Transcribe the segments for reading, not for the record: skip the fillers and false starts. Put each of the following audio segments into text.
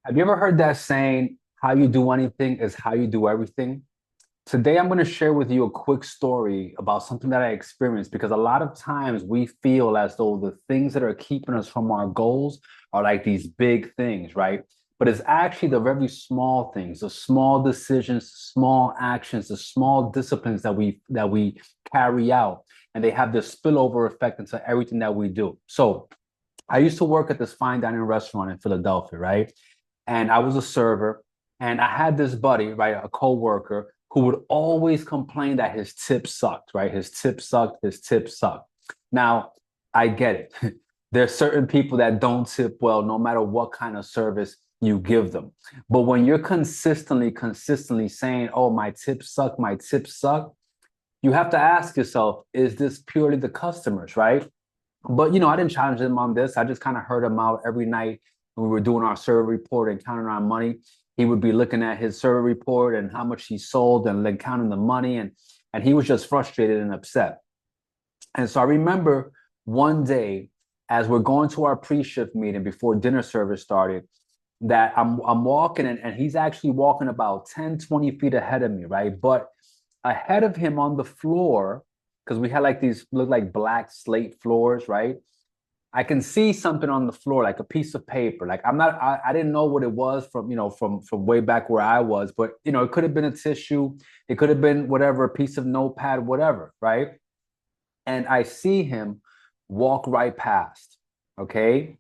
Have you ever heard that saying, how you do anything is how you do everything? Today, I'm going to share with you a quick story about something that I experienced because a lot of times we feel as though the things that are keeping us from our goals are like these big things, right? But it's actually the very small things, the small decisions, small actions, the small disciplines that we carry out, and they have this spillover effect into everything that we do. So, I used to work at this fine dining restaurant in Philadelphia, right? And I was a server, and I had this buddy, right, a coworker, who would always complain that his tip sucked, right? His tip sucked, his tip sucked. Now, I get it. There's certain people that don't tip well, no matter what kind of service you give them. But when you're consistently saying, "Oh, my tips suck," you have to ask yourself, is this purely the customers, right? But I didn't challenge him on this. I just kind of heard him out every night when we were doing our survey report and counting our money. He would be looking at his survey report and how much he sold and then counting the money, and he was just frustrated and upset. And so I remember one day as we're going to our pre-shift meeting before dinner service started, that I'm walking and he's actually walking about 10, 20 feet ahead of me, right? But ahead of him on the floor, because we had like these look like black slate floors, right? I can see something on the floor, like a piece of paper. Like I didn't know what it was from way back where I was, but it could have been a tissue, it could have been whatever, a piece of notepad, whatever, right? And I see him walk right past. Okay.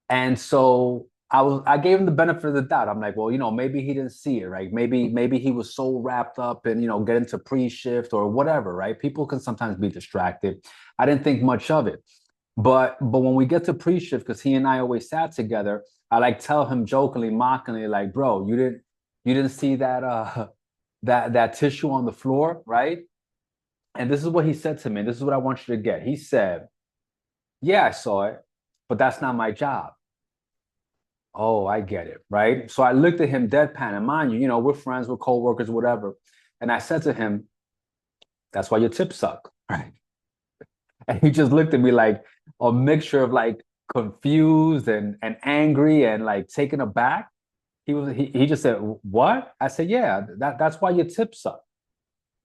And so I gave him the benefit of the doubt. I'm like, well, maybe he didn't see it, right? Maybe he was so wrapped up in, getting to pre-shift or whatever, right? People can sometimes be distracted. I didn't think much of it. But when we get to pre-shift, because he and I always sat together, I like tell him jokingly, mockingly, like, bro, you didn't see that that tissue on the floor, right? And this is what he said to me. This is what I want you to get. He said, yeah, I saw it, but that's not my job. Oh, I get it, right? So I looked at him deadpan, and mind you, we're friends, we're co-workers, whatever. And I said to him, that's why your tips suck, right? And he just looked at me like a mixture of like confused and angry and like taken aback. He just said, what? I said, yeah, that's why your tips suck.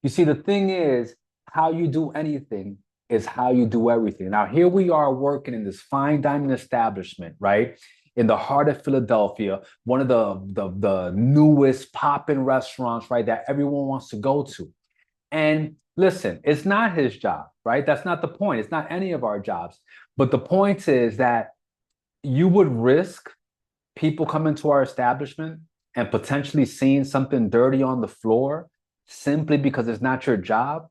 You see, the thing is, how you do anything is how you do everything. Now, here we are working in this fine dining establishment, right? In the heart of Philadelphia, one of the newest poppin' restaurants, right, that everyone wants to go to. And listen, it's not his job, right? That's not the point. It's not any of our jobs. But the point is that you would risk people coming to our establishment and potentially seeing something dirty on the floor simply because it's not your job.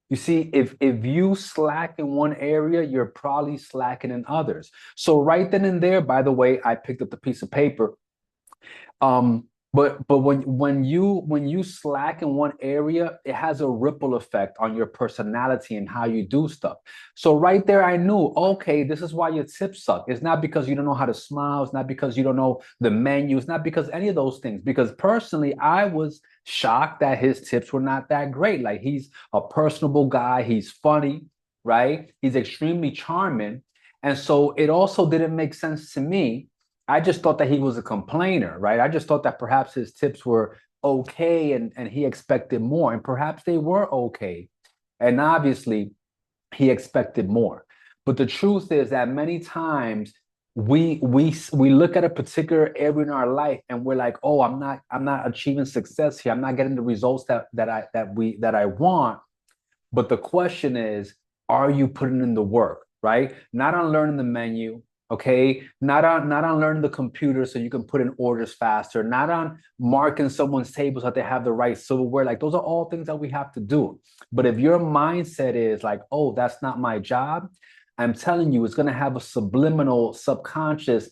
You see, if you slack in one area, you're probably slacking in others. So right then and there, by the way, I picked up the piece of paper. But when you slack in one area, it has a ripple effect on your personality and how you do stuff. So right there, I knew, okay, this is why your tips suck. It's not because you don't know how to smile. It's not because you don't know the menu. It's not because any of those things. Because personally, I was shocked that his tips were not that great. Like he's a personable guy. He's funny, right? He's extremely charming. And so it also didn't make sense to me. I just thought that he was a complainer, right? I just thought that perhaps his tips were okay and he expected more, and perhaps they were okay. And obviously, he expected more. But the truth is that many times we look at a particular area in our life and we're like, oh, I'm not achieving success here. I'm not getting the results that I want. But the question is, are you putting in the work, right? Not on learning the menu, okay? Not on learning the computer so you can put in orders faster, not on marking someone's table so that they have the right silverware. Like those are all things that we have to do. But if your mindset is like, oh, that's not my job, I'm telling you, it's going to have a subliminal, subconscious,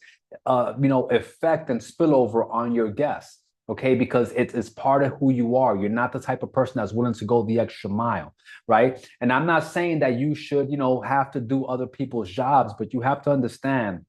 effect and spillover on your guests. Okay, because it's part of who you are. You're not the type of person that's willing to go the extra mile, right? And I'm not saying that you should, have to do other people's jobs, but you have to understand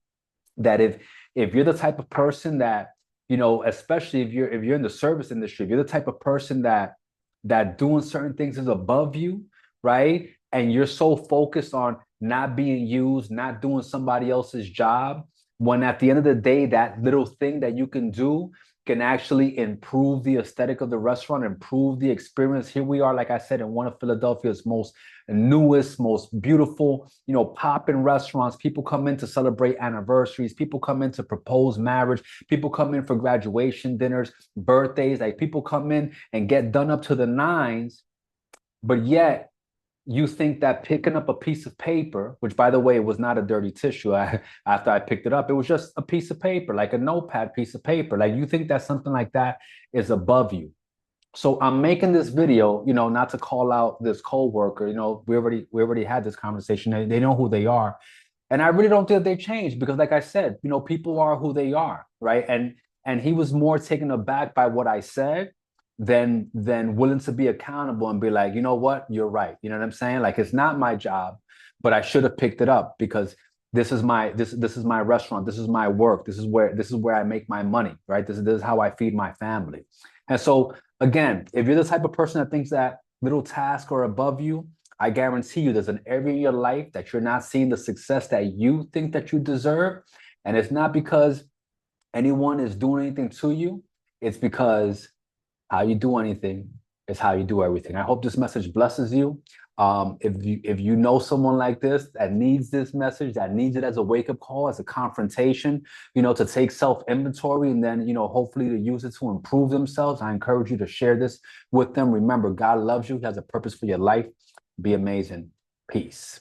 that if you're the type of person that, especially if you're in the service industry, if you're the type of person that doing certain things is above you, right? And you're so focused on not being used, not doing somebody else's job, when at the end of the day, that little thing that you can do can actually improve the aesthetic of the restaurant, improve the experience. Here we are, like I said, in one of Philadelphia's most newest, most beautiful, popping restaurants. People come in to celebrate anniversaries. People come in to propose marriage. People come in for graduation dinners, birthdays. Like people come in and get done up to the nines, but yet you think that picking up a piece of paper, which by the way was not a dirty tissue, after I picked it up, it was just a piece of paper, like a notepad piece of paper. Like you think that something like that is above you. So I'm making this video, not to call out this coworker. We already had this conversation. They know who they are, and I really don't think that they changed because, like I said, people are who they are, right? And he was more taken aback by what I said than willing to be accountable and be like, you know what, you're right. You know what I'm saying? Like it's not my job, but I should have picked it up because this is my restaurant. This is my work. This is where I make my money, right? This is how I feed my family. And so again, if you're the type of person that thinks that little tasks are above you, I guarantee you there's an area in your life that you're not seeing the success that you think that you deserve. And it's not because anyone is doing anything to you. It's because how you do anything is how you do everything. I hope this message blesses you. If you know someone like this that needs this message, that needs it as a wake-up call, as a confrontation, to take self-inventory and then, hopefully to use it to improve themselves, I encourage you to share this with them. Remember, God loves you. He has a purpose for your life. Be amazing. Peace.